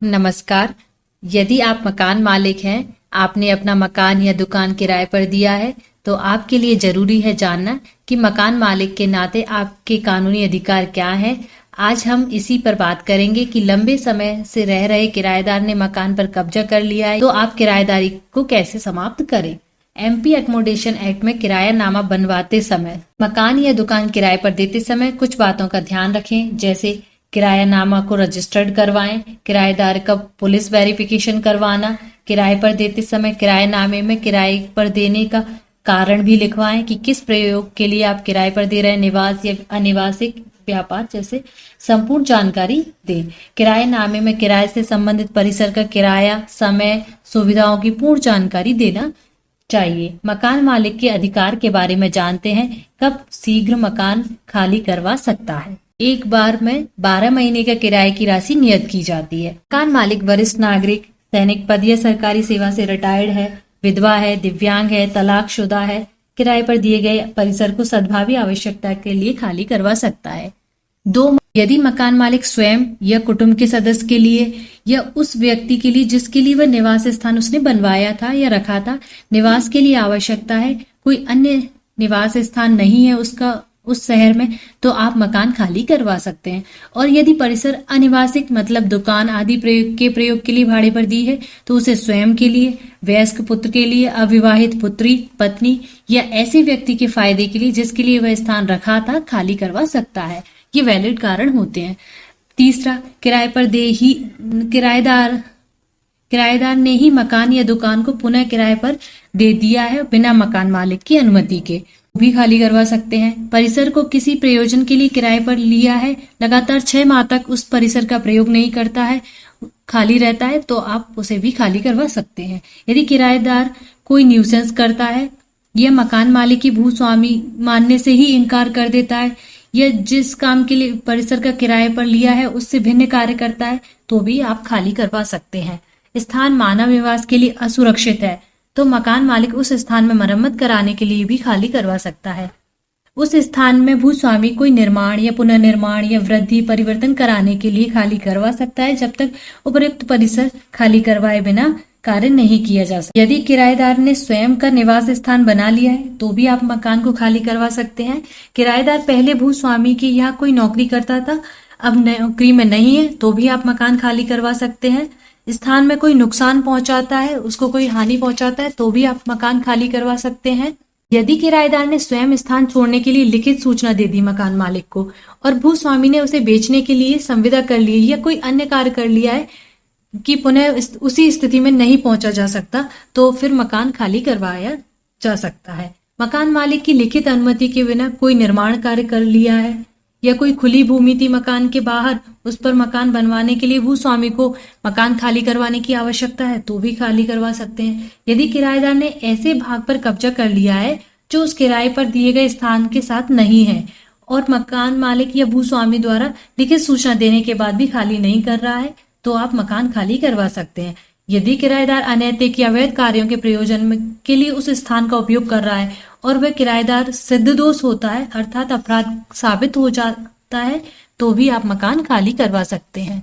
नमस्कार। यदि आप मकान मालिक हैं, आपने अपना मकान या दुकान किराए पर दिया है, तो आपके लिए जरूरी है जानना कि मकान मालिक के नाते आपके कानूनी अधिकार क्या हैं। आज हम इसी पर बात करेंगे कि लंबे समय से रह रहे किराएदार ने मकान पर कब्जा कर लिया है, तो आप किराएदारी को कैसे समाप्त करें। एमपी एकोमोडेशन एक्ट में किरायानामा बनवाते समय, मकान या दुकान किराए पर देते समय कुछ बातों का ध्यान रखें, जैसे किरायानामा को रजिस्टर्ड करवाएं, किराएदार का पुलिस वेरिफिकेशन करवाना, किराए पर देते समय किराएनामे में किराए पर देने का कारण भी लिखवाएं कि किस प्रयोग के लिए आप किराए पर दे रहे हैं, निवास या अनिवासिक व्यापार जैसे संपूर्ण जानकारी दें। किराएनामे में किराए से संबंधित परिसर का किराया, समय, सुविधाओं की पूर्ण जानकारी देना चाहिए। मकान मालिक के अधिकार के बारे में जानते हैं, कब शीघ्र मकान खाली करवा सकता है। एक बार में 12 महीने का किराए की राशि नियत की जाती है। मकान मालिक वरिष्ठ नागरिक, सैनिक पद या सरकारी सेवा से रिटायर्ड है, विधवा है, दिव्यांग है, तलाकशुदा है, किराए पर दिए गए परिसर को सद्भावी आवश्यकता के लिए खाली करवा सकता है। 2, यदि मकान मालिक स्वयं या कुटुंब के सदस्य के लिए या उस व्यक्ति के लिए जिसके लिए वह निवास स्थान उसने बनवाया था या रखा था, निवास के लिए आवश्यकता है, कोई अन्य निवास स्थान नहीं है उसका उस शहर में, तो आप मकान खाली करवा सकते हैं। और यदि परिसर अनिवासिक मतलब दुकान आदि प्रयोग के लिए भाड़े पर दी है, तो उसे स्वयं के लिए, वयस्क पुत्र के लिए, अविवाहित पुत्री, पत्नी या ऐसे व्यक्ति के फायदे के लिए जिसके लिए वह स्थान रखा था खाली करवा सकता है। ये वैलिड कारण होते हैं। 3, किराए पर दे ही किराएदार ने ही मकान या दुकान को पुनः किराए पर दे दिया है बिना मकान मालिक की अनुमति के, भी खाली करवा सकते हैं। परिसर को किसी प्रयोजन के लिए किराए पर लिया है, लगातार 6 माह तक उस परिसर का प्रयोग नहीं करता है, खाली रहता है, तो आप उसे भी खाली करवा सकते हैं। यदि किराएदार कोई न्यूसेंस करता है या मकान मालिक की भूस्वामी मानने से ही इनकार कर देता है या जिस काम के लिए परिसर का किराए पर लिया है उससे भिन्न कार्य करता है, तो भी आप खाली करवा सकते हैं। स्थान मानव निवास के लिए असुरक्षित है, तो मकान मालिक उस स्थान में मरम्मत कराने के लिए भी खाली करवा सकता है। उस स्थान में भूस्वामी कोई निर्माण या पुनर्निर्माण या वृद्धि परिवर्तन कराने के लिए खाली करवा सकता है, जब तक उपयुक्त परिसर खाली करवाए बिना कार्य नहीं किया जा सकता। यदि किराएदार ने स्वयं का निवास स्थान बना लिया है, तो भी आप मकान को खाली करवा सकते हैं। किराएदार पहले भूस्वामी की यहाँ कोई नौकरी करता था, अब नौकरी में नहीं है, तो भी आप मकान खाली करवा सकते हैं। स्थान में कोई नुकसान पहुंचाता है, उसको कोई हानि पहुंचाता है, तो भी आप मकान खाली करवा सकते हैं। यदि किराएदार ने स्वयं स्थान छोड़ने के लिए लिखित सूचना दे दी मकान मालिक को और भूस्वामी ने उसे बेचने के लिए संविदा कर ली या कोई अन्य कार्य कर लिया है कि पुनः उसी स्थिति में नहीं पहुंचा जा सकता, तो फिर मकान खाली करवाया जा सकता है। मकान मालिक की लिखित अनुमति के बिना कोई निर्माण कार्य कर लिया है या कोई खुली भूमि थी मकान के बाहर, उस पर मकान बनवाने के लिए भूस्वामी को मकान खाली करवाने की आवश्यकता है, तो भी खाली करवा सकते हैं। यदि किराएदार ने ऐसे भाग पर कब्जा कर लिया है जो उस किराए पर दिए गए स्थान के साथ नहीं है और मकान मालिक या भूस्वामी द्वारा लिखित सूचना देने के बाद भी खाली नहीं कर रहा है, तो आप मकान खाली करवा सकते हैं। यदि किराएदार अनैतिक या अवैध कार्यों के प्रयोजन के लिए उस स्थान का उपयोग कर रहा है और वह किराएदार सिद्ध दोष होता है, अर्थात अपराध साबित हो जाता है, तो भी आप मकान खाली करवा सकते हैं।